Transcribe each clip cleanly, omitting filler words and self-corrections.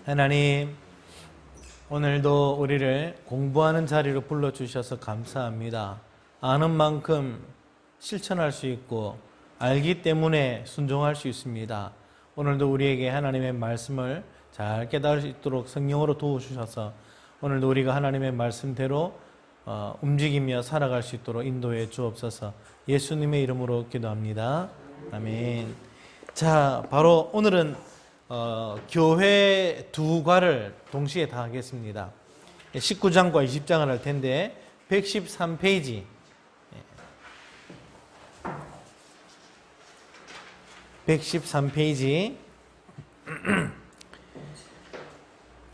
하나님, 오늘도 우리를 공부하는 자리로 불러주셔서 감사합니다. 아는 만큼 실천할 수 있고 알기 때문에 순종할 수 있습니다. 오늘도 우리에게 하나님의 말씀을 잘 깨달을 수 있도록 성령으로 도와주셔서 오늘도 우리가 하나님의 말씀대로 움직이며 살아갈 수 있도록 인도해 주옵소서. 예수님의 이름으로 기도합니다. 아멘. 자, 바로 오늘은 교회 두 과를 동시에 다 하겠습니다. 19장과 20장을 할 텐데 113페이지 113페이지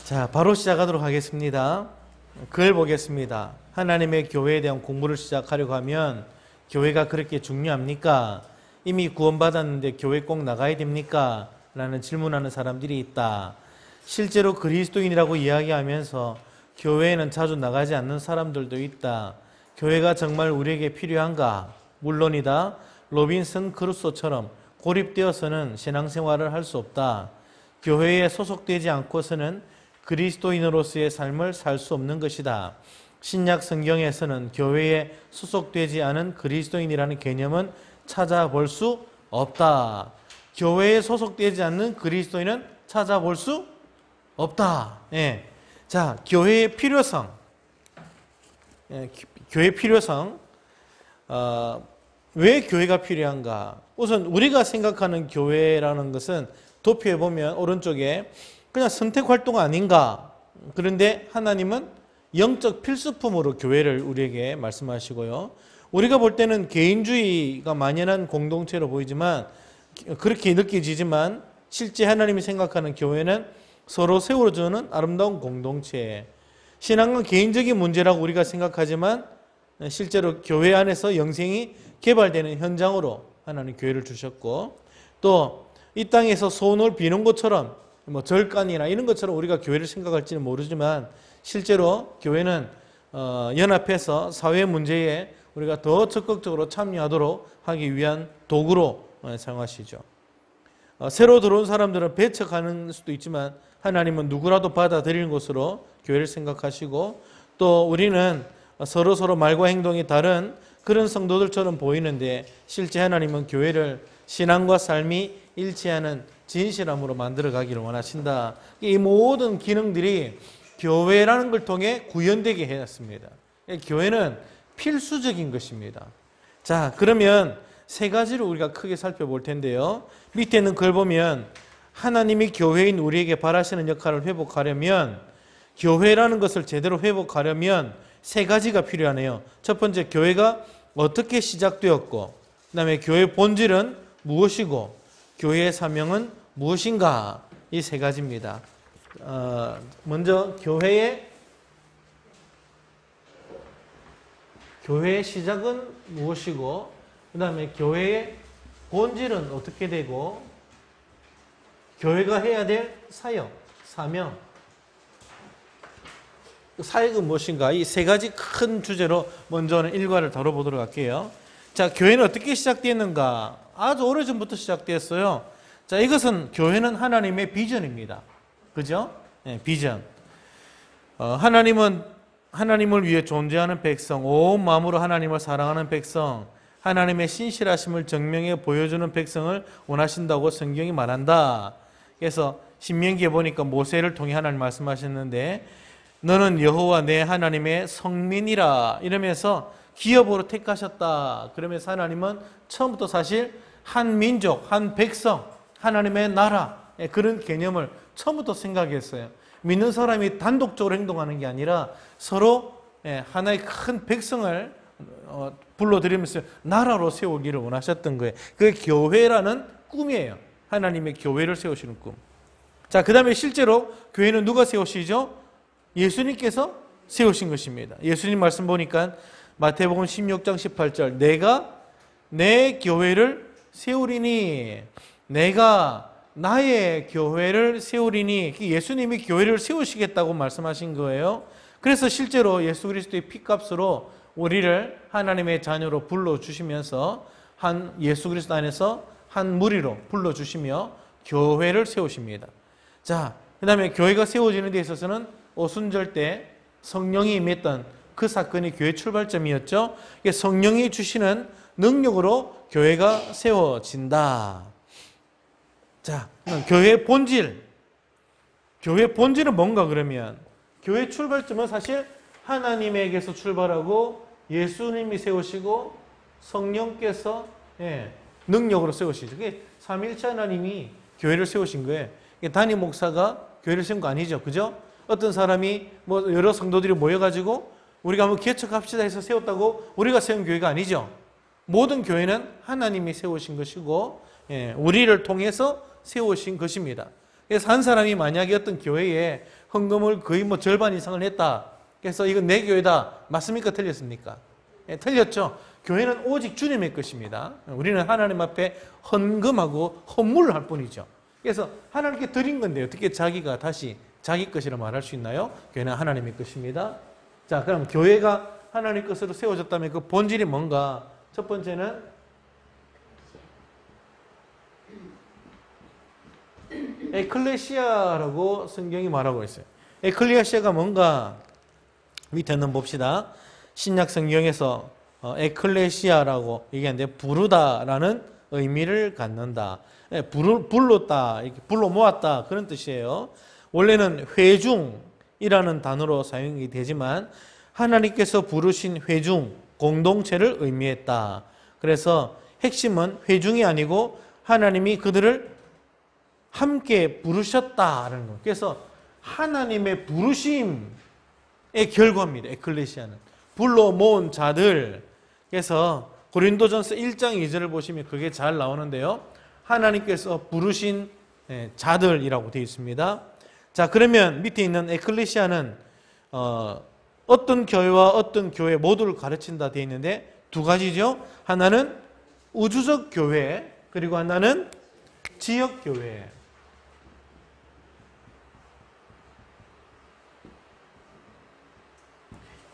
자, 바로 시작하도록 하겠습니다. 글 보겠습니다. 하나님의 교회에 대한 공부를 시작하려고 하면 교회가 그렇게 중요합니까? 이미 구원받았는데 교회 꼭 나가야 됩니까? 라는 질문하는 사람들이 있다. 실제로 그리스도인이라고 이야기하면서 교회에는 자주 나가지 않는 사람들도 있다. 교회가 정말 우리에게 필요한가? 물론이다. 로빈슨 크루소처럼 고립되어서는 신앙생활을 할 수 없다. 교회에 소속되지 않고서는 그리스도인으로서의 삶을 살 수 없는 것이다. 신약 성경에서는 교회에 소속되지 않은 그리스도인이라는 개념은 찾아볼 수 없다. 교회에 소속되지 않는 그리스도인은 찾아볼 수 없다. 예. 자, 교회의 필요성. 교회의 필요성. 왜 교회가 필요한가? 우선 우리가 생각하는 교회라는 것은 도표에 보면 오른쪽에 그냥 선택 활동 아닌가? 그런데 하나님은 영적 필수품으로 교회를 우리에게 말씀하시고요. 우리가 볼 때는 개인주의가 만연한 공동체로 보이지만 그렇게 느껴지지만 실제 하나님이 생각하는 교회는 서로 세워주는 아름다운 공동체. 신앙은 개인적인 문제라고 우리가 생각하지만 실제로 교회 안에서 영생이 개발되는 현장으로 하나님 교회를 주셨고, 또 이 땅에서 소원을 비는 것처럼 절간이나 이런 것처럼 우리가 교회를 생각할지는 모르지만 실제로 교회는 연합해서 사회 문제에 우리가 더 적극적으로 참여하도록 하기 위한 도구로 사용하시죠. 새로 들어온 사람들은 배척하는 수도 있지만 하나님은 누구라도 받아들이는 것으로 교회를 생각하시고, 또 우리는 서로 말과 행동이 다른 그런 성도들처럼 보이는데 실제 하나님은 교회를 신앙과 삶이 일치하는 진실함으로 만들어가기를 원하신다. 이 모든 기능들이 교회라는 걸 통해 구현되게 해놨습니다. 교회는 필수적인 것입니다. 자, 그러면 세 가지를 우리가 크게 살펴볼 텐데요. 밑에 있는 글 보면 하나님이 교회인 우리에게 바라시는 역할을 회복하려면, 교회라는 것을 제대로 회복하려면 세 가지가 필요하네요. 첫 번째, 교회가 어떻게 시작되었고, 그 다음에 교회의 본질은 무엇이고, 교회의 사명은 무엇인가? 이 세 가지입니다. 먼저 교회의 시작은 무엇이고, 그 다음에 교회의 본질은 어떻게 되고, 교회가 해야 될 사역, 사명, 사역은 무엇인가? 이 세 가지 큰 주제로 먼저는 일과를 다뤄보도록 할게요. 자, 교회는 어떻게 시작되었는가? 아주 오래전부터 시작되었어요. 자, 이것은 교회는 하나님의 비전입니다. 그죠? 네, 비전. 하나님을 위해 존재하는 백성, 온 마음으로 하나님을 사랑하는 백성, 하나님의 신실하심을 증명해 보여주는 백성을 원하신다고 성경이 말한다. 그래서 신명기에 보니까 모세를 통해 하나님 말씀하셨는데, 너는 여호와 내 하나님의 성민이라 이러면서 기업으로 택하셨다. 그러면서 하나님은 처음부터 사실 한 민족, 한 백성, 하나님의 나라, 그런 개념을 처음부터 생각했어요. 믿는 사람이 단독적으로 행동하는 게 아니라 서로 하나의 큰 백성을 불러들이면서 나라로 세우기를 원하셨던 거예요. 그게 교회라는 꿈이에요. 하나님의 교회를 세우시는 꿈. 자, 그 다음에 실제로 교회는 누가 세우시죠? 예수님께서 세우신 것입니다. 예수님 말씀 보니까 마태복음 16장 18절, 내가 내 교회를 세우리니, 내가 나의 교회를 세우리니, 예수님이 교회를 세우시겠다고 말씀하신 거예요. 그래서 실제로 예수 그리스도의 피값으로 우리를 하나님의 자녀로 불러주시면서 예수 그리스도 안에서 한 무리로 불러주시며 교회를 세우십니다. 자, 그 다음에 교회가 세워지는 데 있어서는 오순절 때 성령이 임했던 그 사건이 교회 출발점이었죠. 성령이 주시는 능력으로 교회가 세워진다. 자, 교회의 본질. 교회의 본질은 뭔가 그러면 교회 출발점은 사실 하나님에게서 출발하고 예수님이 세우시고 성령께서 능력으로 세우시죠. 그게 삼위일체 하나님이 교회를 세우신 거예요. 단임 목사가 교회를 세운 거 아니죠. 그죠? 어떤 사람이 뭐 여러 성도들이 모여가지고 우리가 한번 개척합시다 해서 세웠다고 우리가 세운 교회가 아니죠. 모든 교회는 하나님이 세우신 것이고 우리를 통해서 세우신 것입니다. 그래서 한 사람이 만약에 어떤 교회에 헌금을 거의 뭐 절반 이상을 했다. 그래서 이건 내 교회다. 맞습니까? 틀렸습니까? 틀렸죠. 교회는 오직 주님의 것입니다. 우리는 하나님 앞에 헌금하고 헌물을 할 뿐이죠. 그래서 하나님께 드린 건데 어떻게 자기가 다시 자기 것이라 말할 수 있나요? 교회는 하나님의 것입니다. 자, 그럼 교회가 하나님 것으로 세워졌다면 그 본질이 뭔가? 첫 번째는 에클레시아라고 성경이 말하고 있어요. 에클레시아가 뭔가? 밑에 한번 봅시다. 신약 성경에서 에클레시아라고 얘기하는데 부르다라는 의미를 갖는다. 불렀다, 이렇게 불러 모았다 그런 뜻이에요. 원래는 회중이라는 단어로 사용이 되지만 하나님께서 부르신 회중, 공동체를 의미했다. 그래서 핵심은 회중이 아니고 하나님이 그들을 함께 부르셨다라는 거. 그래서 하나님의 부르심의 결과입니다. 에클레시아는 불러 모은 자들. 그래서 고린도전서 1장 2절을 보시면 그게 잘 나오는데요. 하나님께서 부르신 자들이라고 되어 있습니다. 자, 그러면 밑에 있는 에클레시아는 어떤 교회와 어떤 교회 모두를 가르친다 되어 있는데 두 가지죠. 하나는 우주적 교회, 그리고 하나는 지역 교회.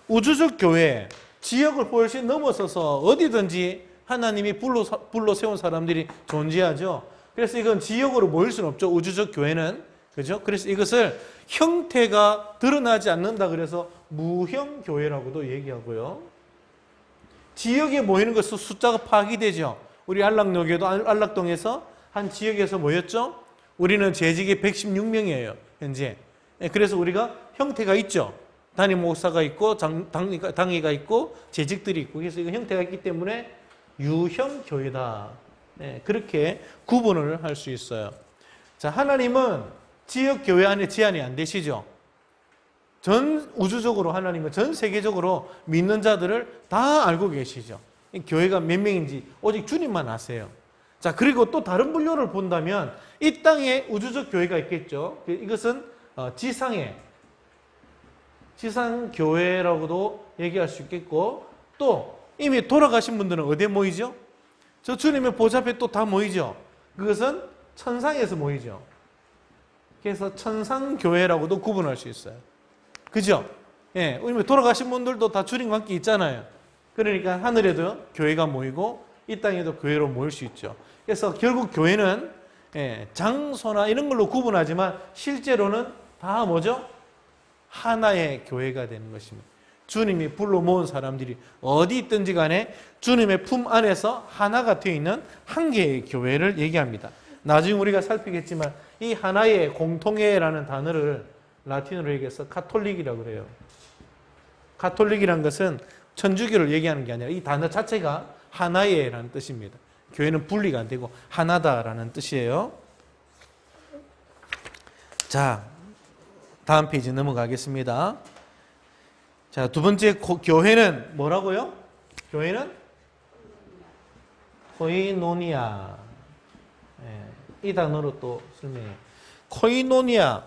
우주적 교회, 지역을 훨씬 넘어서서 어디든지 하나님이 불러 세운 사람들이 존재하죠. 그래서 이건 지역으로 모일 수는 없죠. 우주적 교회는. 그죠? 그래서 이것을 형태가 드러나지 않는다 그래서 무형 교회라고도 얘기하고요. 지역에 모이는 것은 숫자가 파악이되죠. 우리 안락역에도 안락동에서 한 지역에서 모였죠. 우리는 재직이 116명이에요. 현재. 그래서 우리가 형태가 있죠. 담임 목사가 있고 당회가 있고 재직들이 있고 그래서 이거 형태가 있기 때문에 유형 교회다. 그렇게 구분을 할 수 있어요. 자, 하나님은 지역 교회 안에 제한이 안 되시죠. 전 우주적으로 하나님은 전 세계적으로 믿는 자들을 다 알고 계시죠. 교회가 몇 명인지 오직 주님만 아세요. 자, 그리고 또 다른 분류를 본다면 이 땅에 우주적 교회가 있겠죠. 이것은 지상교회라고도 얘기할 수 있겠고 또 이미 돌아가신 분들은 어디에 모이죠? 저 주님의 보좌 앞에 또 다 모이죠. 그것은 천상에서 모이죠. 그래서 천상교회라고도 구분할 수 있어요. 그죠? 예, 이미 돌아가신 분들도 다 주님과 함께 있잖아요. 그러니까 하늘에도 교회가 모이고 이 땅에도 교회로 모일 수 있죠. 그래서 결국 교회는 장소나 이런 걸로 구분하지만 실제로는 다 뭐죠? 하나의 교회가 되는 것입니다. 주님이 불러 모은 사람들이 어디 있든지 간에 주님의 품 안에서 하나가 되어 있는 한 개의 교회를 얘기합니다. 나중에 우리가 살피겠지만 이 하나의 공통회라는 단어를 라틴어로 얘기해서 카톨릭이라고 그래요. 카톨릭이라는 것은 천주교를 얘기하는 게 아니라 이 단어 자체가 하나의라는 뜻입니다. 교회는 분리가 안 되고 하나다라는 뜻이에요. 자, 다음 페이지 넘어가겠습니다. 자, 두 번째 교회는 뭐라고요? 교회는 코이노니아. 이 단어로 또 설명해요. 코이노니아.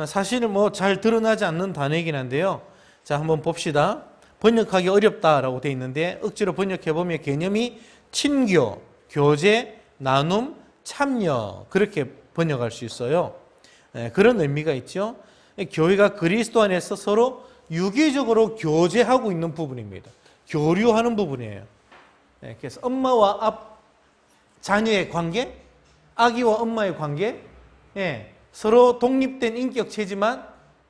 사실은 뭐 잘 드러나지 않는 단어이긴 한데요. 자, 한번 봅시다. 번역하기 어렵다라고 되어 있는데 억지로 번역해보면 개념이 친교, 교제, 나눔, 참여 그렇게 번역할 수 있어요. 그런 의미가 있죠. 교회가 그리스도 안에서 서로 유기적으로 교제하고 있는 부분입니다. 교류하는 부분이에요. 그래서 엄마와 자녀의 관계, 아기와 엄마의 관계, 서로 독립된 인격체지만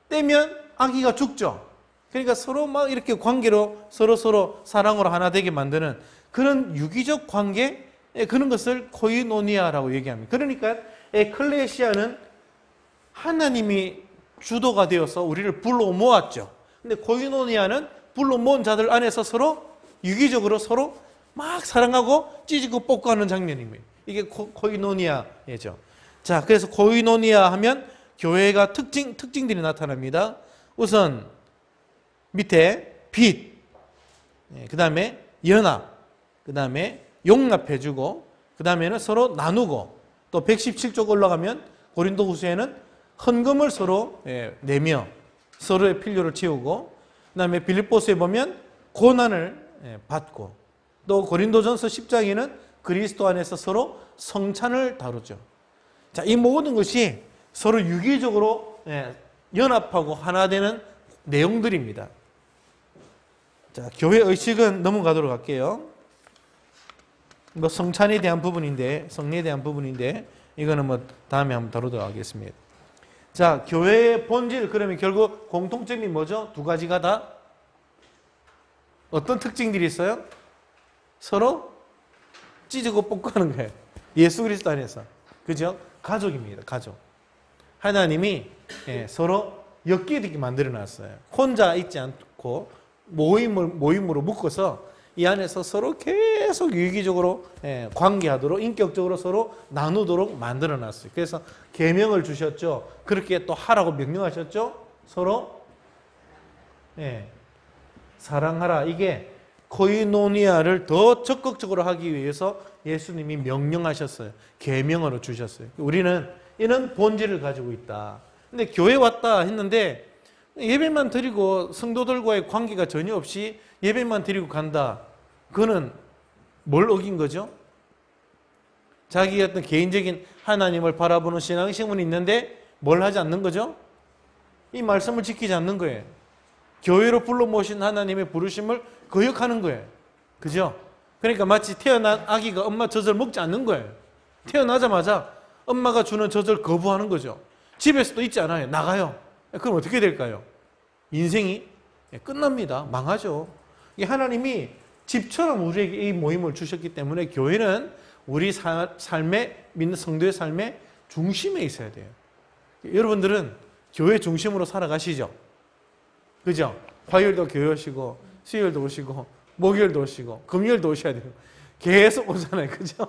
떼면 아기가 죽죠. 그러니까 서로 막 이렇게 관계로 서로 사랑으로 하나 되게 만드는 그런 유기적 관계, 그런 것을 코이노니아라고 얘기합니다. 그러니까 에클레시아는 하나님이 주도가 되어서 우리를 불러 모았죠. 근데 코이노니아는 불러 모은 자들 안에서 서로 유기적으로 서로 막 사랑하고 찢고 뽑고 하는 장면입니다. 이게 코이노니아예죠. 자, 그래서 코이노니아 하면 교회가 특징들이 나타납니다. 우선 밑에 빛, 그 다음에 연합, 그 다음에 용납해주고, 그 다음에는 서로 나누고, 또 117쪽 올라가면 고린도후서에는 헌금을 서로 내며 서로의 필요를 채우고, 그 다음에 빌립보서에 보면 고난을 받고, 또 고린도전서 10장에는 그리스도 안에서 서로 성찬을 다루죠. 자, 이 모든 것이 서로 유기적으로 연합하고 하나 되는 내용들입니다. 자, 교회 의식은 넘어가도록 할게요. 뭐 성찬에 대한 부분인데, 성례에 대한 부분인데, 이거는 뭐 다음에 한번 다루도록 하겠습니다. 자, 교회의 본질, 그러면 결국 공통점이 뭐죠? 두 가지가 다 어떤 특징들이 있어요? 서로 찢고 뽑고 하는 거예요. 예수 그리스도 안에서. 그죠? 가족입니다. 가족. 하나님이 서로 엮이게 만들어 놨어요. 혼자 있지 않고 모임으로 묶어서 이 안에서 서로 계속 유기적으로 관계하도록, 인격적으로 서로 나누도록 만들어 놨어요. 그래서 계명을 주셨죠. 그렇게 또 하라고 명령하셨죠. 서로 사랑하라. 이게 코이노니아를 더 적극적으로 하기 위해서 예수님이 명령하셨어요. 계명으로 주셨어요. 우리는 이런 본질을 가지고 있다. 근데 교회 왔다 했는데 예배만 드리고 성도들과의 관계가 전혀 없이 예배만 드리고 간다. 그거는 뭘 어긴 거죠? 자기 어떤 개인적인 하나님을 바라보는 신앙심은 있는데 뭘 하지 않는 거죠? 이 말씀을 지키지 않는 거예요. 교회로 불러 모신 하나님의 부르심을 거역하는 거예요. 그죠? 그러니까 마치 태어난 아기가 엄마 젖을 먹지 않는 거예요. 태어나자마자 엄마가 주는 젖을 거부하는 거죠. 집에서도 있지 않아요. 나가요. 그럼 어떻게 될까요? 인생이 끝납니다. 망하죠. 하나님이 집처럼 우리에게 이 모임을 주셨기 때문에 교회는 우리 삶의, 믿는 성도의 삶의 중심에 있어야 돼요. 여러분들은 교회 중심으로 살아가시죠? 그죠? 화요일도 교회 오시고, 수요일도 오시고, 목요일도 오시고, 금요일도 오셔야 돼요. 계속 오잖아요. 그죠?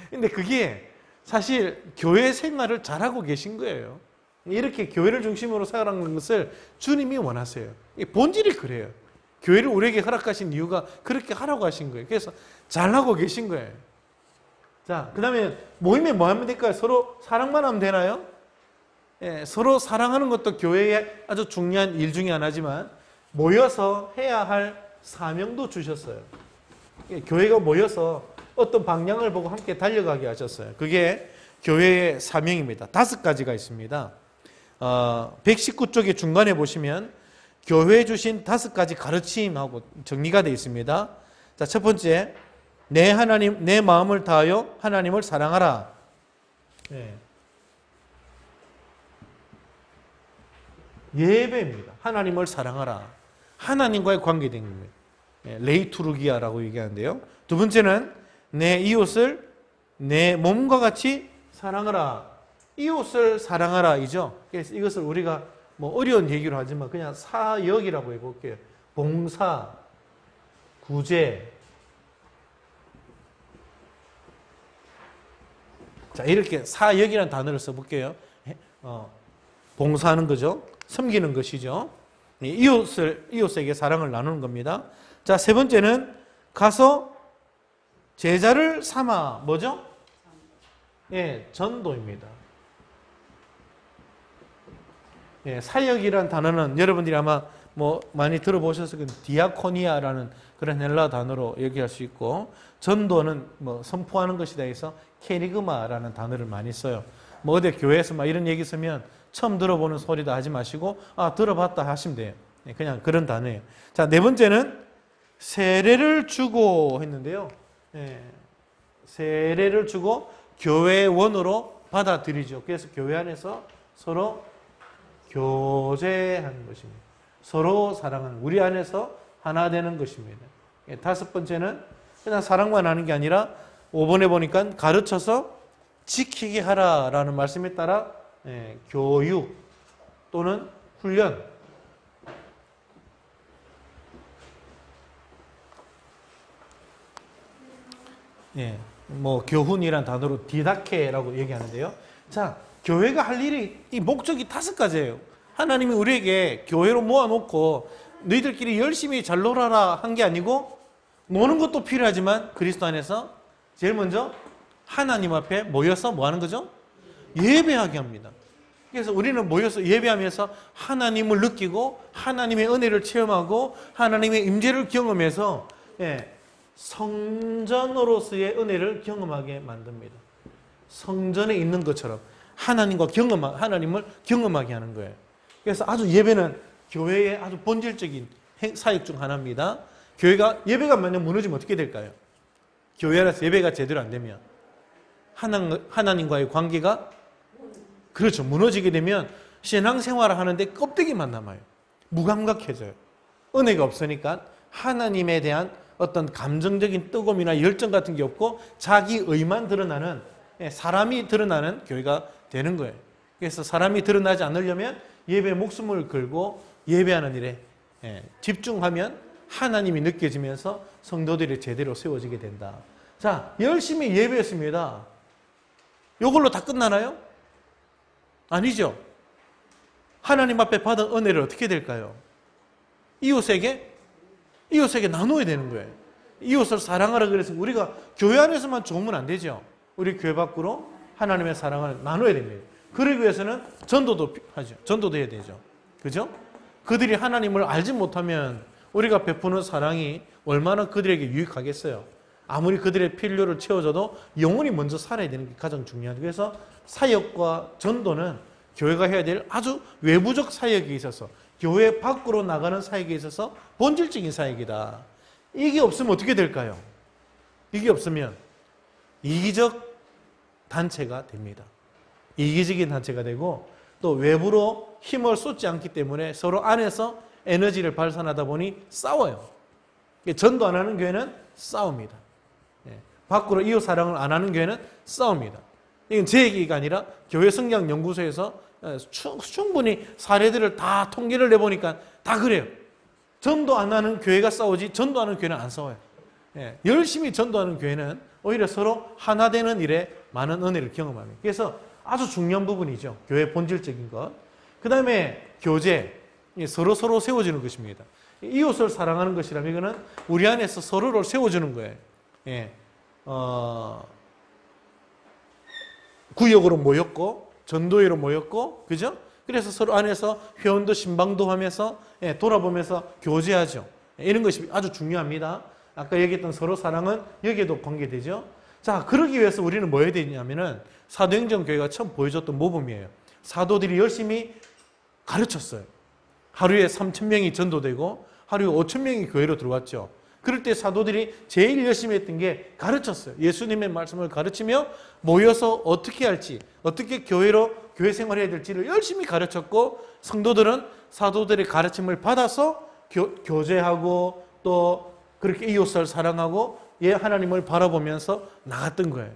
근데 그게 사실 교회 생활을 잘하고 계신 거예요. 이렇게 교회를 중심으로 살아가는 것을 주님이 원하세요. 본질이 그래요. 교회를 우리에게 허락하신 이유가 그렇게 하라고 하신 거예요. 그래서 잘하고 계신 거예요. 자, 그 다음에 모임에 뭐 하면 될까요? 서로 사랑만 하면 되나요? 서로 사랑하는 것도 교회의 아주 중요한 일 중에 하나지만 모여서 해야 할 사명도 주셨어요. 교회가 모여서 어떤 방향을 보고 함께 달려가게 하셨어요. 그게 교회의 사명입니다. 5가지가 있습니다. 119쪽의 중간에 보시면 교회에 주신 5가지 가르침하고 정리가 되어 있습니다. 자, 첫 번째, 내 마음을 다하여 하나님을 사랑하라. 예배입니다. 하나님을 사랑하라. 하나님과의 관계된 겁니다. 레이투르기아라고 얘기하는데요. 두 번째는 내 이웃을 내 몸과 같이 사랑하라. 이웃을 사랑하라 이죠. 그래서 이것을 우리가 뭐 어려운 얘기로 하지만 그냥 사역이라고 해볼게요. 봉사, 구제. 자, 이렇게 사역이라는 단어를 써볼게요. 봉사하는 거죠. 섬기는 것이죠. 이웃에게 사랑을 나누는 겁니다. 자, 세 번째는 가서 제자를 삼아. 뭐죠? 전도입니다. 사역이란 단어는 여러분들이 아마 뭐 많이 들어보셨을 거예요. 디아코니아라는 그런 헬라 단어로 얘기할 수 있고, 전도는 뭐 선포하는 것이다 해서 케리그마라는 단어를 많이 써요. 뭐 어디 교회에서 막 이런 얘기 쓰면 처음 들어보는 소리다 하지 마시고, 들어봤다 하시면 돼요. 그냥 그런 단어예요. 자, 네 번째는 세례를 주고 했는데요. 세례를 주고 교회원으로 받아들이죠. 그래서 교회 안에서 서로 교제하는 것입니다. 서로 사랑하는, 우리 안에서 하나 되는 것입니다. 다섯 번째는 그냥 사랑만 하는 게 아니라 5번에 보니까 가르쳐서 지키게 하라라는 말씀에 따라 교육 또는 훈련, 뭐 교훈이란 단어로 디다케라고 얘기하는데요. 자, 교회가 할 일이, 이 목적이 5가지예요. 하나님이 우리에게 교회로 모아놓고 너희들끼리 열심히 잘 놀아라 한 게 아니고, 노는 것도 필요하지만 그리스도 안에서 제일 먼저 하나님 앞에 모여서 뭐 하는 거죠? 예배하게 합니다. 그래서 우리는 모여서 예배하면서 하나님을 느끼고 하나님의 은혜를 체험하고 하나님의 임재를 경험해서 성전으로서의 은혜를 경험하게 만듭니다. 성전에 있는 것처럼 하나님을 경험하게 하는 거예요. 그래서 아주 예배는 교회의 아주 본질적인 사역 중 하나입니다. 예배가 만약 무너지면 어떻게 될까요? 교회 안에서 예배가 제대로 안 되면 하나님과의 관계가 무너지게 되면 신앙생활을 하는데 껍데기만 남아요. 무감각해져요. 은혜가 없으니까 하나님에 대한 어떤 감정적인 뜨거움이나 열정 같은 게 없고 자기 의만 드러나는, 사람이 드러나는 교회가 되는 거예요. 그래서 사람이 드러나지 않으려면 예배에 목숨을 걸고 예배하는 일에 집중하면 하나님이 느껴지면서 성도들이 제대로 세워지게 된다. 자, 열심히 예배했습니다. 이걸로 다 끝나나요? 아니죠. 하나님 앞에 받은 은혜를 어떻게 될까요? 이웃에게 나눠야 되는 거예요. 이웃을 사랑하라 그래서 우리가 교회 안에서만 좋으면 안 되죠. 우리 교회 밖으로 하나님의 사랑을 나눠야 됩니다. 그러기 위해서는 전도도 하죠. 전도도 해야 되죠. 그죠? 그들이 하나님을 알지 못하면 우리가 베푸는 사랑이 얼마나 그들에게 유익하겠어요. 아무리 그들의 필요를 채워줘도 영혼이 먼저 살아야 되는 게 가장 중요하죠. 그래서 사역과 전도는 교회가 해야 될 아주 외부적 사역에 있어서, 교회 밖으로 나가는 사역에 있어서 본질적인 사역이다. 이게 없으면 어떻게 될까요? 이게 없으면 이기적 단체가 됩니다. 이기적인 단체가 되고 또 외부로 힘을 쏟지 않기 때문에 서로 안에서 에너지를 발산하다 보니 싸워요. 전도 안 하는 교회는 싸웁니다. 밖으로 이웃 사랑을 안 하는 교회는 싸웁니다. 이건 제 얘기가 아니라 교회 성장 연구소에서 충분히 사례들을 다 통계를 내보니까 다 그래요. 전도 안 하는 교회가 싸우지 전도하는 교회는 안 싸워요. 열심히 전도하는 교회는 오히려 서로 하나 되는 일에 많은 은혜를 경험합니다. 그래서 아주 중요한 부분이죠. 교회의 본질적인 것. 그 다음에 교제, 서로 세워주는 것입니다. 이웃을 사랑하는 것이라면 이거는 우리 안에서 서로를 세워주는 거예요. 구역으로 모였고 전도회로 모였고, 그죠? 그래서 서로 안에서 회원도 신방도 하면서 돌아보면서 교제하죠. 이런 것이 아주 중요합니다. 아까 얘기했던 서로 사랑은 여기에도 관계되죠. 자, 그러기 위해서 우리는 뭐 해야 되냐면은 사도행전 교회가 처음 보여줬던 모범이에요. 사도들이 열심히 가르쳤어요. 하루에 3,000명이 전도되고 하루에 5,000명이 교회로 들어왔죠. 그럴 때 사도들이 제일 열심히 했던 게 가르쳤어요. 예수님의 말씀을 가르치며 모여서 어떻게 할지, 어떻게 교회 생활해야 될지를 열심히 가르쳤고, 성도들은 사도들의 가르침을 받아서 교제하고 또 그렇게 이웃을 사랑하고 하나님을 바라보면서 나갔던 거예요.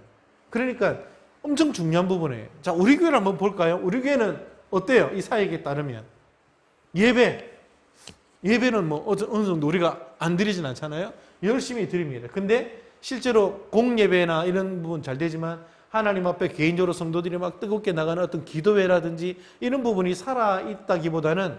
그러니까 엄청 중요한 부분이에요. 자, 우리 교회를 한번 볼까요? 우리 교회는 어때요? 이 사역에 따르면 예배는 뭐 어느 정도 우리가 안 드리진 않잖아요. 열심히 드립니다. 근데 실제로 공예배나 이런 부분 잘 되지만 하나님 앞에 개인적으로 성도들이 막 뜨겁게 나가는 어떤 기도회라든지 이런 부분이 살아있다기보다는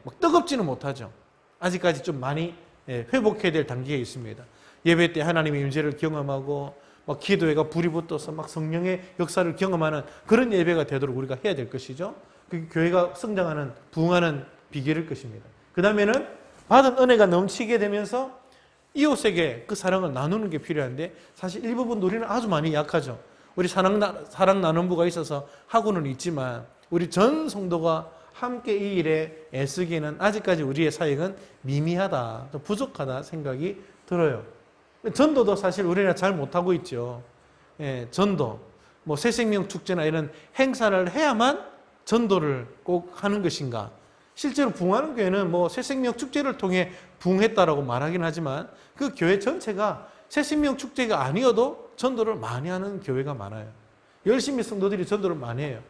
막 뜨겁지는 못하죠. 아직까지 좀 많이 회복해야 될 단계에 있습니다. 예배 때 하나님의 임재를 경험하고 막 기도회가 불이 붙어서 막 성령의 역사를 경험하는 그런 예배가 되도록 우리가 해야 될 것이죠. 그 교회가 성장하는, 부흥하는 비결일 것입니다. 그 다음에는 받은 은혜가 넘치게 되면서 이웃에게 그 사랑을 나누는 게 필요한데, 사실 일부분 우리는 아주 많이 약하죠. 우리 사랑 나눔부가 있어서 하고는 있지만 우리 전 성도가 함께 이 일에 애쓰기에는 아직까지 우리의 사역은 미미하다, 부족하다 생각이 들어요. 전도도 사실 우리는 잘 못하고 있죠. 전도, 뭐 새생명 축제나 이런 행사를 해야만 전도를 꼭 하는 것인가? 실제로 부흥하는 교회는 뭐 새생명 축제를 통해 부흥했다라고 말하긴 하지만 그 교회 전체가 새생명 축제가 아니어도 전도를 많이 하는 교회가 많아요. 열심히 성도들이 전도를 많이 해요.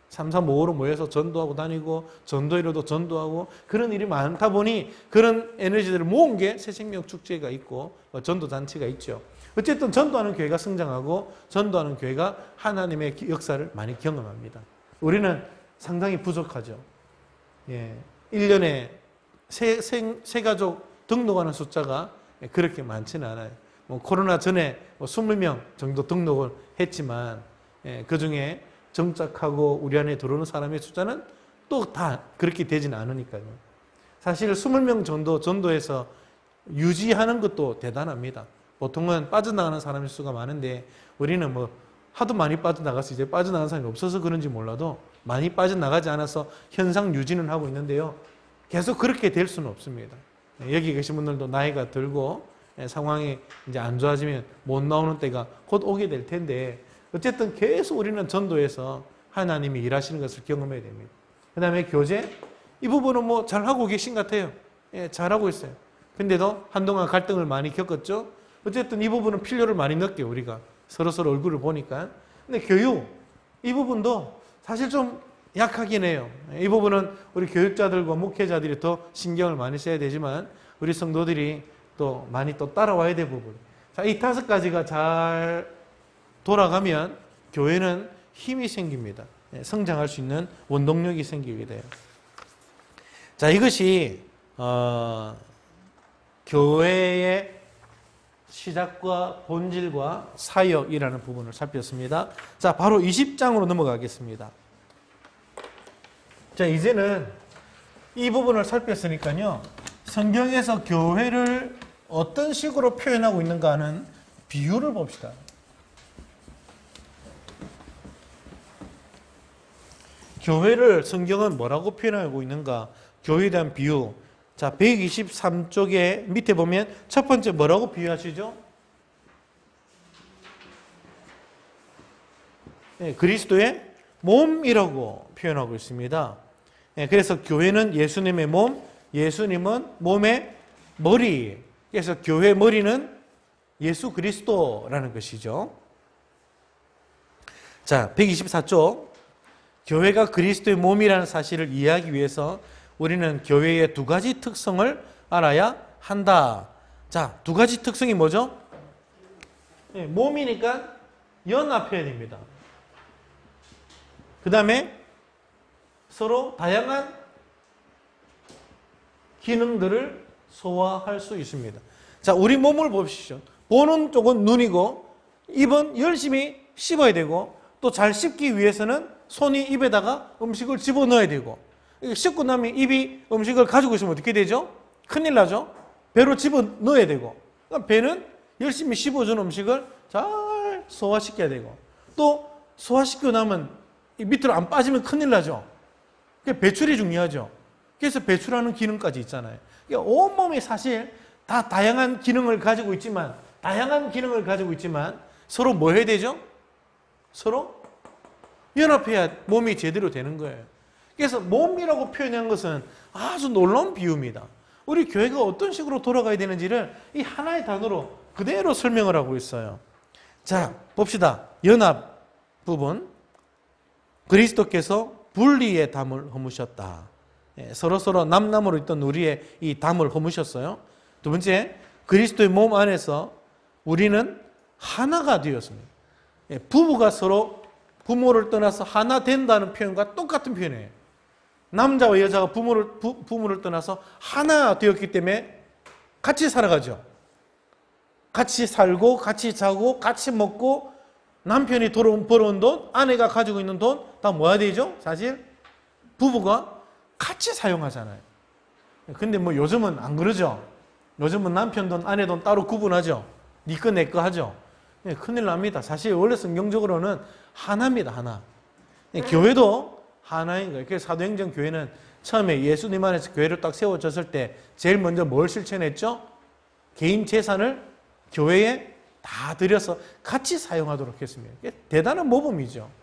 3355로 모여서 전도하고 다니고 전도회로도 전도하고 그런 일이 많다 보니 그런 에너지들을 모은 게 새생명 축제가 있고 전도 단체가 있죠. 어쨌든 전도하는 교회가 성장하고 전도하는 교회가 하나님의 역사를 많이 경험합니다. 우리는 상당히 부족하죠. 1년에 새 가족 등록하는 숫자가 그렇게 많지는 않아요. 코로나 전에 20명 정도 등록을 했지만 그 중에 정착하고 우리 안에 들어오는 사람의 숫자는 또 다 그렇게 되지는 않으니까요. 사실 20명 정도 전도해서 유지하는 것도 대단합니다. 보통은 빠져나가는 사람의 수가 많은데 우리는 뭐 하도 많이 빠져나가서 이제 빠져나가는 사람이 없어서 그런지 몰라도 많이 빠져나가지 않아서 현상 유지는 하고 있는데요. 계속 그렇게 될 수는 없습니다. 여기 계신 분들도 나이가 들고 상황이 이제 안 좋아지면 못 나오는 때가 곧 오게 될 텐데 어쨌든 계속 우리는 전도에서 하나님이 일하시는 것을 경험해야 됩니다. 그 다음에 교제, 이 부분은 뭐 잘하고 계신 것 같아요. 잘하고 있어요. 근데도 한동안 갈등을 많이 겪었죠. 어쨌든 이 부분은 필요를 많이 넣게요. 우리가 서로서로 얼굴을 보니까. 근데 교육, 이 부분도 사실 좀 약하긴 해요. 이 부분은 우리 교육자들과 목회자들이 더 신경을 많이 써야 되지만 우리 성도들이 또 많이 또 따라와야 될 부분. 자, 이 5가지가 잘 돌아가면 교회는 힘이 생깁니다. 성장할 수 있는 원동력이 생기게 돼요. 자, 이것이 교회의 시작과 본질과 사역이라는 부분을 살폈습니다. 자, 바로 20장으로 넘어가겠습니다. 자, 이제는 이 부분을 살폈으니까요. 성경에서 교회를 어떤 식으로 표현하고 있는가 하는 비유를 봅시다. 교회를 성경은 뭐라고 표현하고 있는가? 교회에 대한 비유. 자, 123쪽에 밑에 보면 첫 번째 뭐라고 비유하시죠? 그리스도의 몸이라고 표현하고 있습니다. 그래서 교회는 예수님의 몸, 예수님은 몸의 머리. 그래서 교회 머리는 예수 그리스도라는 것이죠. 자, 124쪽. 교회가 그리스도의 몸이라는 사실을 이해하기 위해서 우리는 교회의 2가지 특성을 알아야 한다. 자, 2가지 특성이 뭐죠? 몸이니까 연합해야 됩니다. 그 다음에 서로 다양한 기능들을 소화할 수 있습니다. 자, 우리 몸을 보십시오. 보는 쪽은 눈이고 입은 열심히 씹어야 되고 또 잘 씹기 위해서는 손이 입에다가 음식을 집어넣어야 되고 씹고 나면 입이 음식을 가지고 있으면 어떻게 되죠? 큰일 나죠? 배로 집어넣어야 되고 배는 열심히 씹어준 음식을 잘 소화시켜야 되고 또 소화시키고 나면 밑으로 안 빠지면 큰일 나죠? 배출이 중요하죠? 그래서 배출하는 기능까지 있잖아요. 온몸이 사실 다 다양한 기능을 가지고 있지만 서로 뭐 해야 되죠? 서로 연합해야 몸이 제대로 되는 거예요. 그래서 몸이라고 표현한 것은 아주 놀라운 비유입니다. 우리 교회가 어떤 식으로 돌아가야 되는지를 이 하나의 단어로 그대로 설명을 하고 있어요. 자, 봅시다. 연합 부분. 그리스도께서 분리의 담을 허무셨다. 서로서로 남남으로 있던 우리의 이 담을 허무셨어요. 두 번째, 그리스도의 몸 안에서 우리는 하나가 되었습니다. 부부가 서로 부모를 떠나서 하나 된다는 표현과 똑같은 표현이에요. 남자와 여자가 부모를 떠나서 하나 되었기 때문에 같이 살아가죠. 같이 살고 같이 자고 같이 먹고 남편이 벌어온 돈, 아내가 가지고 있는 돈 다 모아야 되죠. 사실 부부가 같이 사용하잖아요. 근데 뭐 요즘은 안 그러죠. 요즘은 남편 돈, 아내 돈 따로 구분하죠. 네 거 내 거 하죠. 큰일 납니다. 사실 원래 성경적으로는 하나입니다. 하나. 교회도 하나인 거예요. 그래서 사도행전 교회는 처음에 예수님 안에서 교회를 딱 세워졌을 때 제일 먼저 뭘 실천했죠? 개인 재산을 교회에 다 들여서 같이 사용하도록 했습니다. 대단한 모범이죠.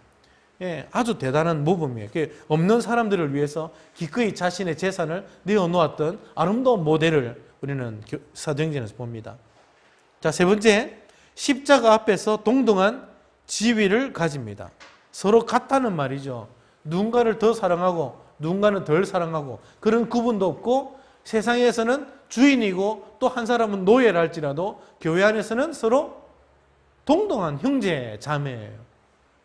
아주 대단한 모범이에요. 없는 사람들을 위해서 기꺼이 자신의 재산을 내어놓았던 아름다운 모델을 우리는 사도행전에서 봅니다. 자, 세 번째, 십자가 앞에서 동등한 지위를 가집니다. 서로 같다는 말이죠. 누군가를 더 사랑하고 누군가는 덜 사랑하고 그런 구분도 없고, 세상에서는 주인이고 또 한 사람은 노예라 할지라도 교회 안에서는 서로 동등한 형제 자매예요.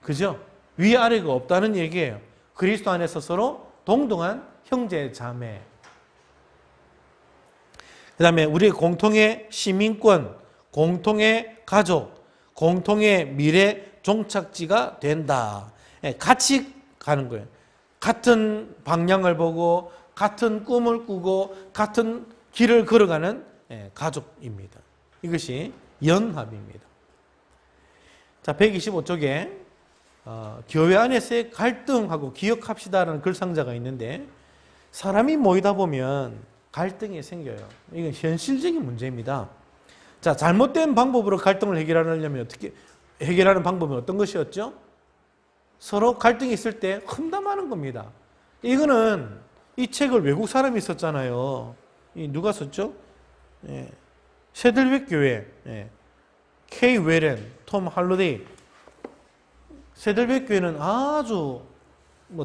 그죠? 위아래가 없다는 얘기예요. 그리스도 안에서 서로 동등한 형제 자매. 그 다음에 우리의 공통의 시민권, 공통의 가족, 공통의 미래 종착지가 된다. 같이 가는 거예요. 같은 방향을 보고 같은 꿈을 꾸고 같은 길을 걸어가는 가족입니다. 이것이 연합입니다. 자, 125쪽에 교회 안에서의 갈등하고 기억합시다라는 글상자가 있는데, 사람이 모이다 보면 갈등이 생겨요. 이건 현실적인 문제입니다. 자, 잘못된 방법으로 갈등을 해결하려면 어떻게 해결하는 방법은 어떤 것이었죠? 서로 갈등이 있을 때 험담하는 겁니다. 이거는 이 책을 외국 사람이 썼잖아요. 누가 썼죠? 세들백 교회, 케이 웨렌, 톰 할로데이. 세들백 교회는 아주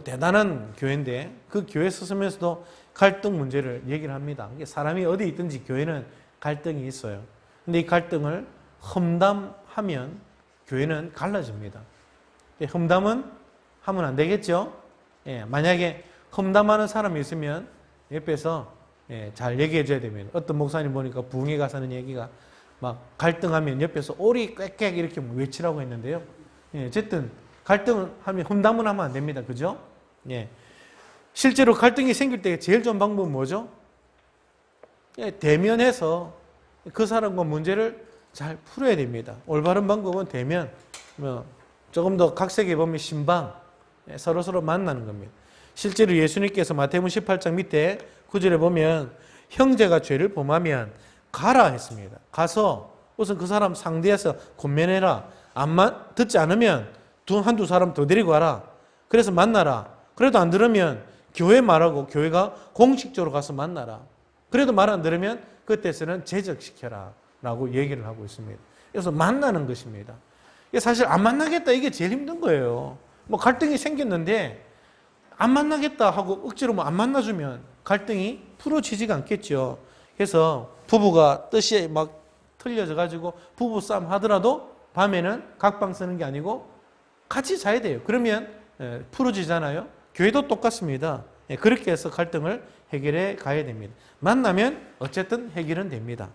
대단한 교회인데, 그 교회에서 쓰면서도 갈등 문제를 얘기를 합니다. 사람이 어디 있든지 교회는 갈등이 있어요. 근데 이 갈등을 험담하면 교회는 갈라집니다. 험담은 하면 안 되겠죠? 만약에 험담하는 사람이 있으면 옆에서 잘 얘기해 줘야 됩니다. 어떤 목사님 보니까 부흥회 가서 하는 얘기가, 막 갈등하면 옆에서 오리 꽥꽥 이렇게 외치라고 했는데요. 어쨌든 갈등을 하면 험담은 하면 안 됩니다. 그죠? 실제로 갈등이 생길 때 제일 좋은 방법은 뭐죠? 대면해서 그 사람과 문제를 잘 풀어야 됩니다. 올바른 방법은 대면, 조금 더 각색해 보면 신방, 서로서로 만나는 겁니다. 실제로 예수님께서 마태복음 18장 밑에 9절에 보면 형제가 죄를 범하면 가라 했습니다. 가서 우선 그 사람 상대해서 권면해라. 듣지 않으면 한두 사람 더 데리고 와라. 그래서 만나라. 그래도 안 들으면 교회 말하고 교회가 공식적으로 가서 만나라. 그래도 말 안 들으면 그때서는 제적시켜라 라고 얘기를 하고 있습니다. 그래서 만나는 것입니다. 사실 안 만나겠다, 이게 제일 힘든 거예요. 갈등이 생겼는데 안 만나겠다 하고 억지로 안 만나주면 갈등이 풀어지지가 않겠죠. 그래서 부부가 뜻이 막 틀려져 가지고 부부싸움 하더라도 밤에는 각방 쓰는 게 아니고 같이 자야 돼요. 그러면 풀어지잖아요. 교회도 똑같습니다. 그렇게 해서 갈등을 해결해 가야 됩니다. 만나면 어쨌든 해결은 됩니다.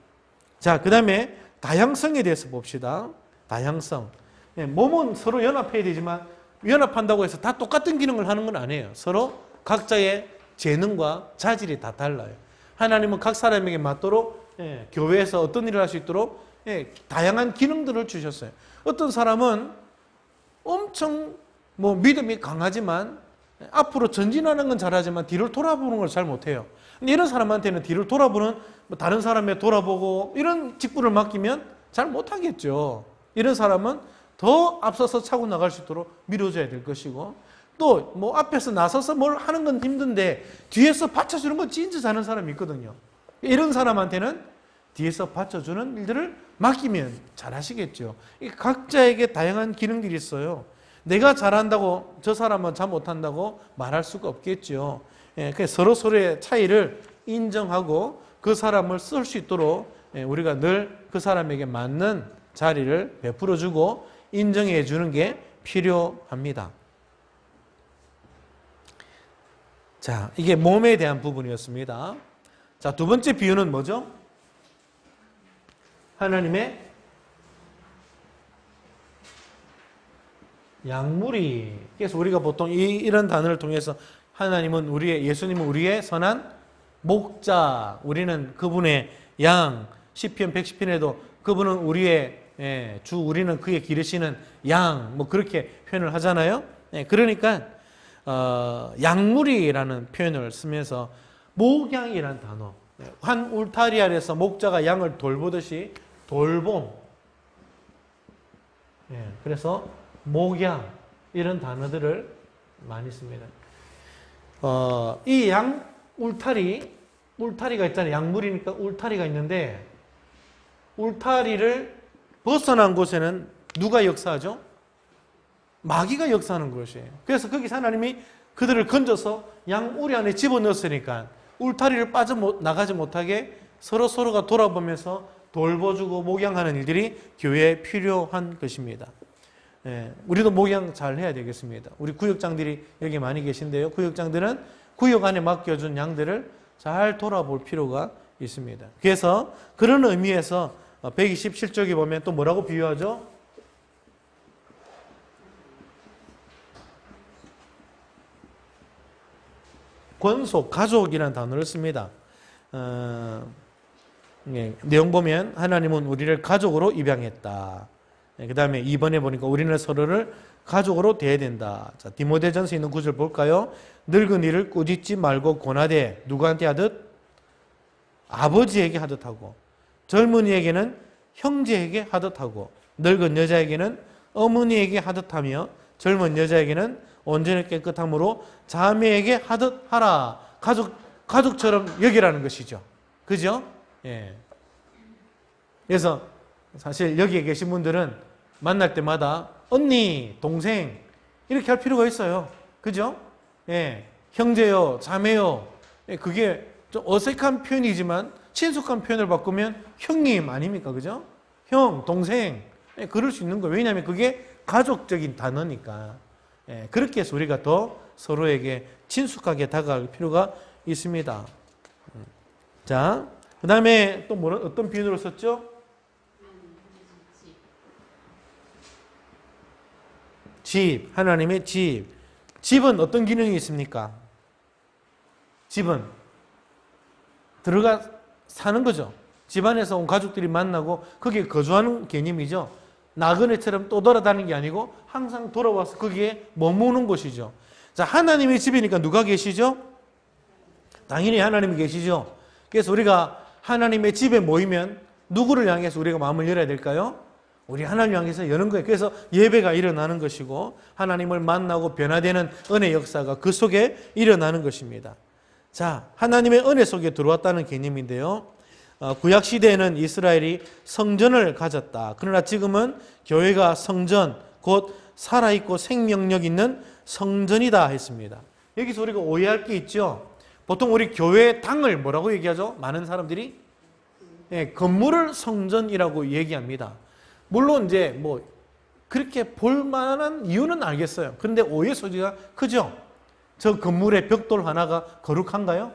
자, 그 다음에 다양성에 대해서 봅시다. 다양성. 몸은 서로 연합해야 되지만 연합한다고 해서 다 똑같은 기능을 하는 건 아니에요. 서로 각자의 재능과 자질이 다 달라요. 하나님은 각 사람에게 맞도록 교회에서 어떤 일을 할 수 있도록 다양한 기능들을 주셨어요. 어떤 사람은 엄청 믿음이 강하지만 앞으로 전진하는 건 잘하지만 뒤를 돌아보는 걸 잘 못해요. 근데 이런 사람한테는 뒤를 돌아보는, 다른 사람에 돌아보고 이런 직분을 맡기면 잘 못하겠죠. 이런 사람은 더 앞서서 차고 나갈 수 있도록 밀어줘야 될 것이고, 또 앞에서 나서서 뭘 하는 건 힘든데 뒤에서 받쳐주는 건 진짜 잘하는 사람이 있거든요. 이런 사람한테는 뒤에서 받쳐주는 일들을 맡기면 잘하시겠죠. 각자에게 다양한 기능들이 있어요. 내가 잘한다고 저 사람은 잘 못한다고 말할 수가 없겠죠. 서로 서로의 차이를 인정하고 그 사람을 쓸 수 있도록 우리가 늘 그 사람에게 맞는 자리를 베풀어주고 인정해 주는 게 필요합니다. 자, 이게 몸에 대한 부분이었습니다. 자, 두 번째 비유는 뭐죠? 하나님의 양무리. 그래서 우리가 보통 이런 단어를 통해서 예수님은 우리의 선한 목자, 우리는 그분의 양, 시편 110편에도 그분은 우리의 주, 우리는 그의 기르시는 양, 그렇게 표현을 하잖아요. 그러니까 양무리라는 표현을 쓰면서 목양이라는 단어, 한 울타리 아래서 목자가 양을 돌보듯이 돌봄. 그래서 목양, 이런 단어들을 많이 씁니다. 이 양 울타리가 있잖아요. 양물이니까 울타리가 있는데 울타리를 벗어난 곳에는 누가 역사하죠? 마귀가 역사하는 것이에요. 그래서 거기서 하나님이 그들을 건져서 양우리 안에 집어넣었으니까 울타리를 빠져나가지 못하게 서로가 돌아보면서 돌봐주고 목양하는 일들이 교회에 필요한 것입니다. 우리도 목양 잘 해야 되겠습니다. 우리 구역장들이 여기 많이 계신데요. 구역장들은 구역 안에 맡겨준 양들을 잘 돌아볼 필요가 있습니다. 그래서 그런 의미에서 127쪽에 보면 또 뭐라고 비유하죠? 권속, 가족이라는 단어를 씁니다. 내용 보면 하나님은 우리를 가족으로 입양했다. 그 다음에 2번에 보니까 우리는 서로를 가족으로 대해야 된다. 자, 디모데전서에 있는 구절 볼까요? 늙은이를 꾸짖지 말고 권하되 누구한테 하듯? 아버지에게 하듯 하고, 젊은이에게는 형제에게 하듯 하고, 늙은 여자에게는 어머니에게 하듯 하며, 젊은 여자에게는 온전히 깨끗함으로 자매에게 하듯 하라. 가족처럼 여기라는 것이죠. 그죠? 예. 그래서 사실 여기에 계신 분들은 만날 때마다 언니, 동생 이렇게 할 필요가 있어요. 그죠? 예. 형제요, 자매요. 예. 그게 좀 어색한 표현이지만 친숙한 표현을 바꾸면 형님 아닙니까? 그죠? 형, 동생. 예. 그럴 수 있는 거예요. 왜냐하면 그게 가족적인 단어니까. 예. 그렇게 해서 우리가 더 서로에게 친숙하게 다가갈 필요가 있습니다. 자, 그 다음에 또 어떤 비유를 썼죠? 집, 하나님의 집. 집은 어떤 기능이 있습니까? 집은 들어가 사는 거죠. 집안에서 온 가족들이 만나고 거기에 거주하는 개념이죠. 나그네처럼 또 돌아다니는 게 아니고 항상 돌아와서 거기에 머무는 곳이죠. 자, 하나님의 집이니까 누가 계시죠? 당연히 하나님이 계시죠. 그래서 우리가 하나님의 집에 모이면 누구를 향해서 우리가 마음을 열어야 될까요? 우리 하나님을 향해서 여는 거예요. 그래서 예배가 일어나는 것이고 하나님을 만나고 변화되는 은혜 역사가 그 속에 일어나는 것입니다. 자, 하나님의 은혜 속에 들어왔다는 개념인데요. 구약시대에는 이스라엘이 성전을 가졌다. 그러나 지금은 교회가 성전, 곧 살아있고 생명력 있는 성전이다 했습니다. 여기서 우리가 오해할 게 있죠. 보통 우리 교회 당을 뭐라고 얘기하죠? 많은 사람들이 건물을 성전이라고 얘기합니다. 물론 이제 뭐 그렇게 볼 만한 이유는 알겠어요. 그런데 오해 소지가 크죠. 저 건물의 벽돌 하나가 거룩한가요?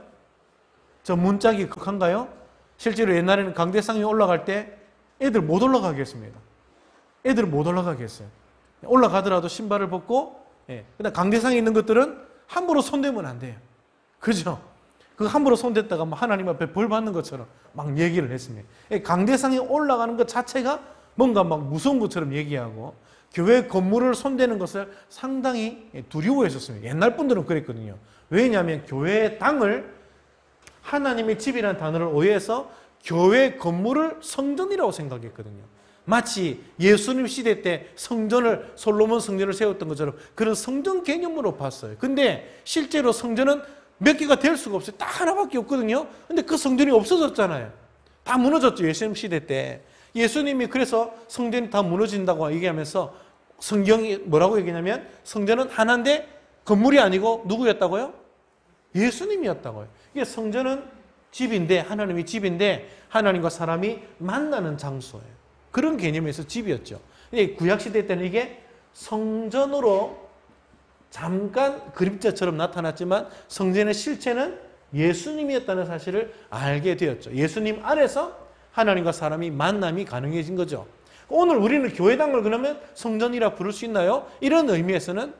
저 문짝이 거룩한가요? 실제로 옛날에는 강대상에 올라갈 때 애들 못 올라가게 했습니다. 애들 못 오라가게 했어요. 올라가더라도 신발을 벗고, 그다음 강대상에 있는 것들은 함부로 손대면 안 돼요. 그죠? 그 함부로 손댔다가 하나님 앞에 벌 받는 것처럼 막 얘기를 했습니다. 강대상에 올라가는 것 자체가 뭔가 막 무서운 것처럼 얘기하고 교회 건물을 손대는 것을 상당히 두려워했었습니다. 옛날 분들은 그랬거든요. 왜냐하면 교회의 당을 하나님의 집이라는 단어를 오해해서 교회 건물을 성전이라고 생각했거든요. 마치 예수님 시대 때 성전을 솔로몬 성전을 세웠던 것처럼 그런 성전 개념으로 봤어요. 근데 실제로 성전은 몇 개가 될 수가 없어요. 딱 하나밖에 없거든요. 근데 그 성전이 없어졌잖아요. 다 무너졌죠. 예수님 시대 때. 예수님이 그래서 성전이 다 무너진다고 얘기하면서 성경이 뭐라고 얘기냐면 성전은 하나인데 건물이 아니고 누구였다고요? 예수님이었다고요. 이게 성전은 집인데 하나님이 집인데 하나님과 사람이 만나는 장소예요. 그런 개념에서 집이었죠. 구약시대 때는 이게 성전으로 잠깐 그림자처럼 나타났지만 성전의 실체는 예수님이었다는 사실을 알게 되었죠. 예수님 안에서 하나님과 사람이 만남이 가능해진 거죠. 오늘 우리는 교회당을 그러면 성전이라 부를 수 있나요? 이런 의미에서는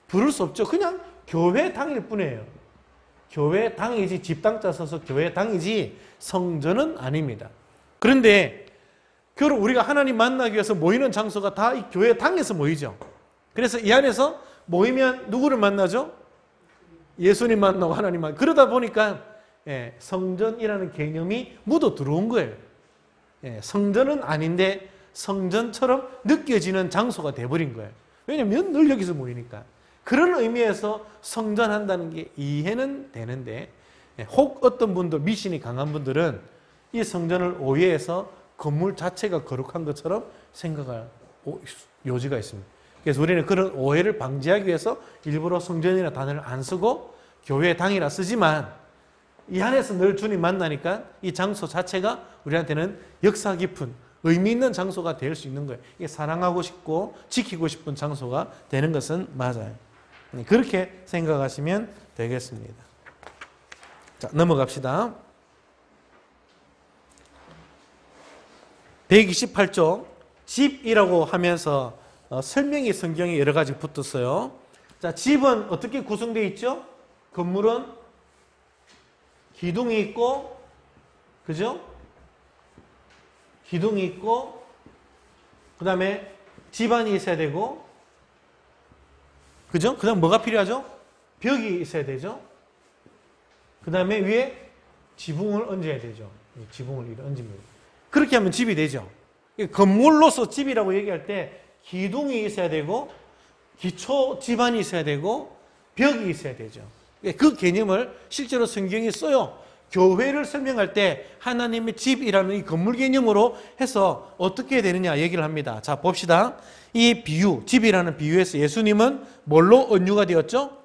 부를 수 없죠. 그냥 교회당일 뿐이에요. 교회당이지 집당자 써서 교회당이지 성전은 아닙니다. 그런데 결국 우리가 하나님 만나기 위해서 모이는 장소가 다 이 교회당에서 모이죠. 그래서 이 안에서 모이면 누구를 만나죠? 예수님 만나고 하나님 만나고 그러다 보니까 성전이라는 개념이 묻어 들어온 거예요. 성전은 아닌데 성전처럼 느껴지는 장소가 돼버린 거예요. 왜냐면 늘 여기서 모이니까. 그런 의미에서 성전한다는 게 이해는 되는데 혹 어떤 분들, 미신이 강한 분들은 이 성전을 오해해서 건물 자체가 거룩한 것처럼 생각할 요지가 있습니다. 그래서 우리는 그런 오해를 방지하기 위해서 일부러 성전이라는 단어를 안 쓰고 교회 당이라 쓰지만 이 안에서 늘 주님 만나니까 이 장소 자체가 우리한테는 역사 깊은 의미 있는 장소가 될 수 있는 거예요. 이게 사랑하고 싶고 지키고 싶은 장소가 되는 것은 맞아요. 그렇게 생각하시면 되겠습니다. 자, 넘어갑시다. 128쪽 집이라고 하면서 설명이 성경에 여러 가지 붙었어요. 자, 집은 어떻게 구성되어 있죠? 건물은 기둥이 있고, 그죠? 기둥이 있고, 그 다음에 집안이 있어야 되고, 그죠? 그 다음 뭐가 필요하죠? 벽이 있어야 되죠? 그 다음에 위에 지붕을 얹어야 되죠. 지붕을 이렇게 얹으면. 그렇게 하면 집이 되죠. 건물로서 집이라고 얘기할 때 기둥이 있어야 되고, 기초 집안이 있어야 되고, 벽이 있어야 되죠. 그 개념을 실제로 성경이 써요. 교회를 설명할 때 하나님의 집이라는 이 건물 개념으로 해서 어떻게 되느냐 얘기를 합니다. 자, 봅시다. 이 비유, 집이라는 비유에서 예수님은 뭘로 언유가 되었죠?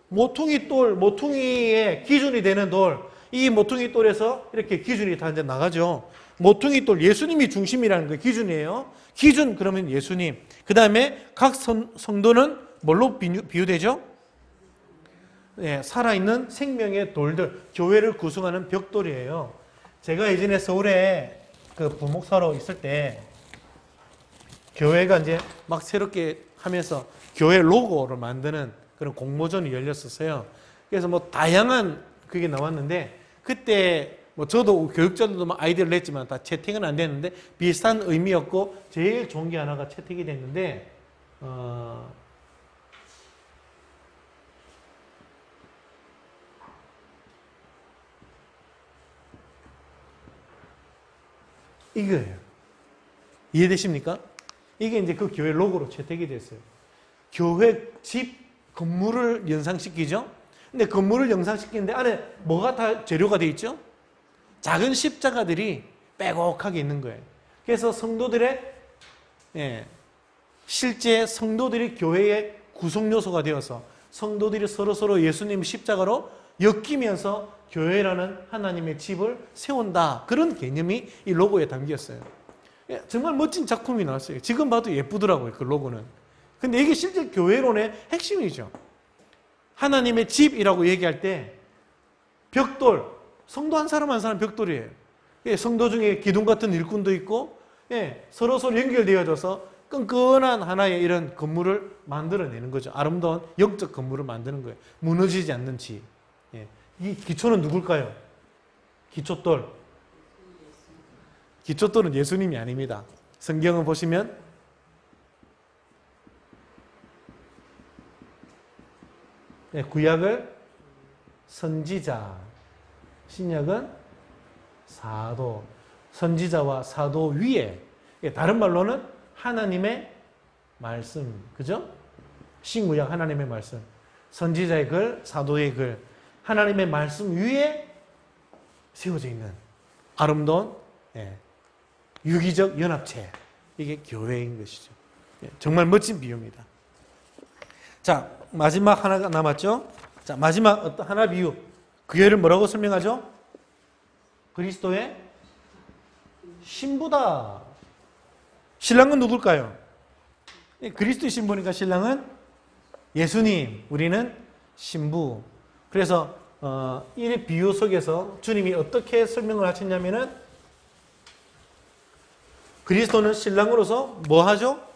모퉁이 돌, 모퉁이의 기준이 되는 돌. 이 모퉁이 돌에서 이렇게 기준이 다 이제 나가죠. 모퉁이 돌, 예수님이 중심이라는 게 기준이에요. 기준, 그러면 예수님. 그 다음에 각 성도는 뭘로 비유되죠? 네, 살아있는 생명의 돌들, 교회를 구성하는 벽돌이에요. 제가 예전에 서울에 그 부목사로 있을 때 교회가 이제 막 새롭게 하면서 교회 로고를 만드는 그런 공모전이 열렸었어요. 그래서 뭐 다양한 그게 나왔는데 그때 뭐 저도 교육자들도 막 아이디어를 냈지만 다 채택은 안 됐는데 비슷한 의미였고 제일 좋은 게 하나가 채택이 됐는데 이거예요. 이해되십니까? 이게 이제 그 교회 로고로 채택이 됐어요. 교회 집 건물을 연상시키죠. 근데 건물을 연상시키는데 안에 뭐가 다 재료가 돼 있죠? 작은 십자가들이 빼곡하게 있는 거예요. 그래서 성도들의 실제 성도들이 교회의 구성 요소가 되어서 성도들이 서로 예수님 십자가로 엮이면서 교회라는 하나님의 집을 세운다. 그런 개념이 이 로고에 담겼어요. 정말 멋진 작품이 나왔어요. 지금 봐도 예쁘더라고요. 그 로고는. 근데 이게 실제 교회론의 핵심이죠. 하나님의 집이라고 얘기할 때 벽돌, 성도 한 사람 한 사람 벽돌이에요. 성도 중에 기둥 같은 일꾼도 있고 서로 연결되어져서 끈끈한 하나의 이런 건물을 만들어내는 거죠. 아름다운 영적 건물을 만드는 거예요. 무너지지 않는 집. 이 기초는 누굴까요? 기초돌. 기초돌은 예수님이 아닙니다. 성경을 보시면 구약을 선지자, 신약은 사도, 선지자와 사도 위에, 다른 말로는 하나님의 말씀, 그죠? 신구약 하나님의 말씀, 선지자의 글, 사도의 글, 하나님의 말씀 위에 세워져 있는 아름다운 유기적 연합체, 이게 교회인 것이죠. 정말 멋진 비유입니다. 자, 마지막 하나가 남았죠? 자, 마지막 어떤 하나 비유. 교회를 뭐라고 설명하죠? 그리스도의 신부다. 신랑은 누굴까요? 그리스도의 신부니까 신랑은 예수님, 우리는 신부. 그래서 이 비유 속에서 주님이 어떻게 설명을 하셨냐면은 그리스도는 신랑으로서 뭐 하죠?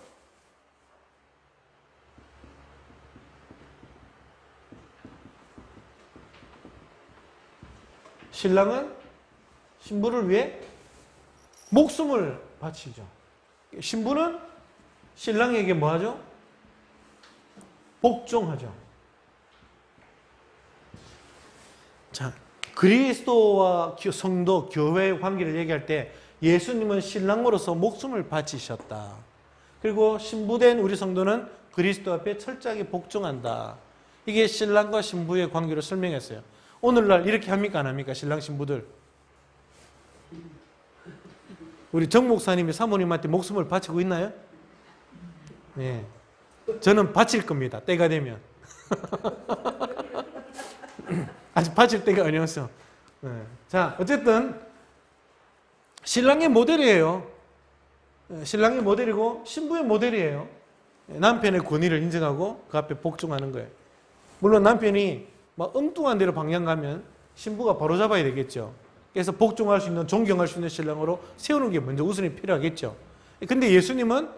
신랑은 신부를 위해 목숨을 바치죠. 신부는 신랑에게 뭐 하죠? 복종하죠. 자, 그리스도와 성도, 교회의 관계를 얘기할 때 예수님은 신랑으로서 목숨을 바치셨다. 그리고 신부된 우리 성도는 그리스도 앞에 철저하게 복종한다. 이게 신랑과 신부의 관계로 설명했어요. 오늘날 이렇게 합니까 안 합니까? 신랑 신부들. 우리 정 목사님이 사모님한테 목숨을 바치고 있나요? 네. 저는 바칠 겁니다. 때가 되면. 아직 바칠 때가 아니었어. 네. 자, 어쨌든 신랑의 모델이에요. 신랑의 모델이고 신부의 모델이에요. 남편의 권위를 인정하고 그 앞에 복종하는 거예요. 물론 남편이 막 엉뚱한 데로 방향 가면 신부가 바로 잡아야 되겠죠. 그래서 복종할 수 있는, 존경할 수 있는 신랑으로 세우는 게 먼저 우선이 필요하겠죠. 근데 예수님은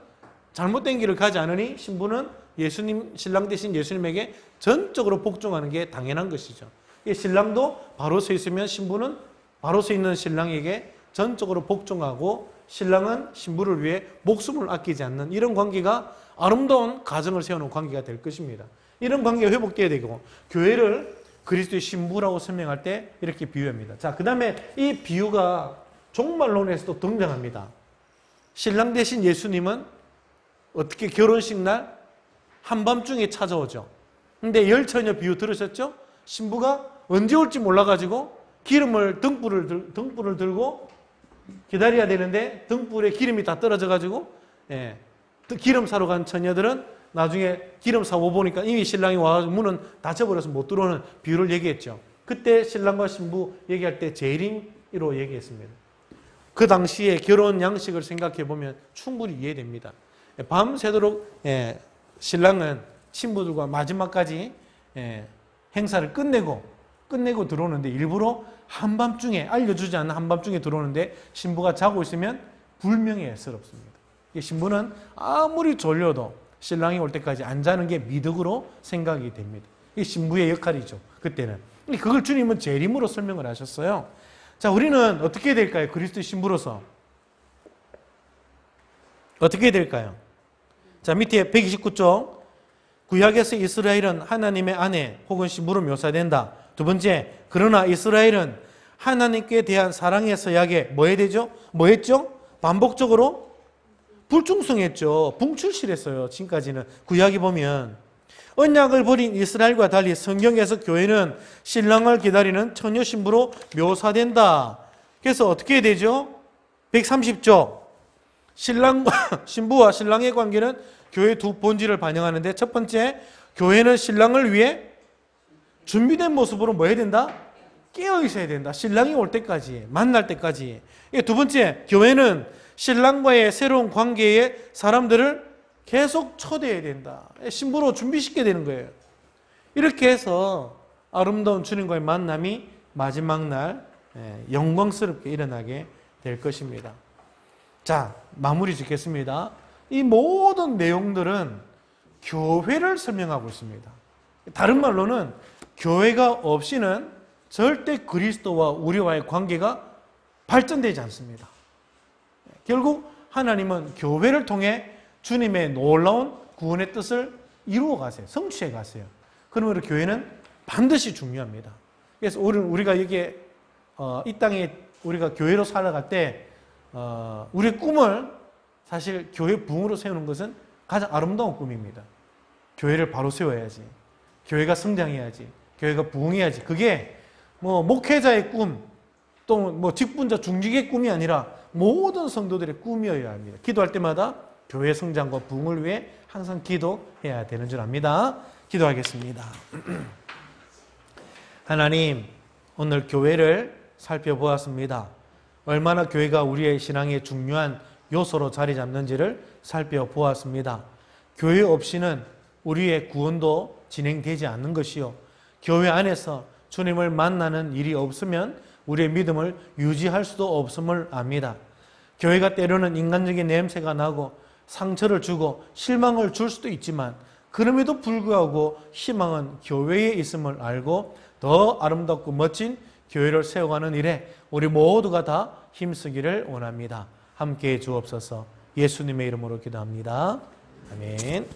잘못된 길을 가지 않으니 신부는 예수님, 신랑 대신 예수님에게 전적으로 복종하는 게 당연한 것이죠. 신랑도 바로 서 있으면 신부는 바로 서 있는 신랑에게 전적으로 복종하고 신랑은 신부를 위해 목숨을 아끼지 않는 이런 관계가 아름다운 가정을 세우는 관계가 될 것입니다. 이런 관계가 회복되어야 되고 교회를 그리스도의 신부라고 설명할 때 이렇게 비유합니다. 자, 그 다음에 이 비유가 종말론에서도 등장합니다. 신랑 대신 예수님은 어떻게 결혼식 날 한밤중에 찾아오죠. 근데 열처녀 비유 들으셨죠? 신부가 언제 올지 몰라가지고 등불을 들고 기다려야 되는데 등불에 기름이 다 떨어져가지고 기름 사러 간 처녀들은 나중에 기름 사고 보니까 이미 신랑이 와서 문은 닫혀버려서 못 들어오는 비유를 얘기했죠. 그때 신랑과 신부 얘기할 때 재림으로 얘기했습니다. 그 당시에 결혼 양식을 생각해 보면 충분히 이해됩니다. 밤새도록 신랑은 신부들과 마지막까지 행사를 끝내고 들어오는데 일부러 한밤중에 알려주지 않는 한밤중에 들어오는데 신부가 자고 있으면 불명예스럽습니다. 신부는 아무리 졸려도 신랑이 올 때까지 안 자는 게 미덕으로 생각이 됩니다. 이게 신부의 역할이죠. 그때는. 그걸 주님은 재림으로 설명을 하셨어요. 자, 우리는 어떻게 될까요? 그리스도의 신부로서. 어떻게 될까요? 자, 밑에 129쪽. 구약에서 이스라엘은 하나님의 아내 혹은 신부로 묘사된다. 두 번째, 그러나 이스라엘은 하나님께 대한 사랑의 서약에 뭐 해야 되죠? 뭐 했죠? 반복적으로 불충성했죠. 붕출실했어요. 지금까지는. 구약에 보면 언약을 버린 이스라엘과 달리 성경에서 교회는 신랑을 기다리는 처녀 신부로 묘사된다. 그래서 어떻게 해야 되죠? 130조. 신부와 신랑의 관계는 교회의 두 본질을 반영하는데 첫 번째, 교회는 신랑을 위해 준비된 모습으로 뭐 해야 된다? 깨어 있어야 된다. 신랑이 올 때까지, 만날 때까지. 두 번째, 교회는 신랑과의 새로운 관계에 사람들을 계속 초대해야 된다. 신부로 준비시켜야 되는 거예요. 이렇게 해서 아름다운 주님과의 만남이 마지막 날 영광스럽게 일어나게 될 것입니다. 자, 마무리 짓겠습니다. 이 모든 내용들은 교회를 설명하고 있습니다. 다른 말로는 교회가 없이는 절대 그리스도와 우리와의 관계가 발전되지 않습니다. 결국 하나님은 교회를 통해 주님의 놀라운 구원의 뜻을 이루어 가세요. 성취해 가세요. 그러므로 교회는 반드시 중요합니다. 그래서 우리가 여기에 이 땅에 우리가 교회로 살아갈 때 우리의 꿈을 사실 교회 부흥으로 세우는 것은 가장 아름다운 꿈입니다. 교회를 바로 세워야지. 교회가 성장해야지. 교회가 부흥해야지. 그게 뭐 목회자의 꿈, 또 뭐 직분자 중직의 꿈이 아니라 모든 성도들의 꿈이어야 합니다. 기도할 때마다 교회 성장과 부흥을 위해 항상 기도해야 되는 줄 압니다. 기도하겠습니다. 하나님, 오늘 교회를 살펴보았습니다. 얼마나 교회가 우리의 신앙의 중요한 요소로 자리 잡는지를 살펴보았습니다. 교회 없이는 우리의 구원도 진행되지 않는 것이요. 교회 안에서 주님을 만나는 일이 없으면 우리의 믿음을 유지할 수도 없음을 압니다. 교회가 때로는 인간적인 냄새가 나고 상처를 주고 실망을 줄 수도 있지만 그럼에도 불구하고 희망은 교회에 있음을 알고 더 아름답고 멋진 교회를 세워가는 일에 우리 모두가 다 힘쓰기를 원합니다. 함께해 주옵소서. 예수님의 이름으로 기도합니다. 아멘.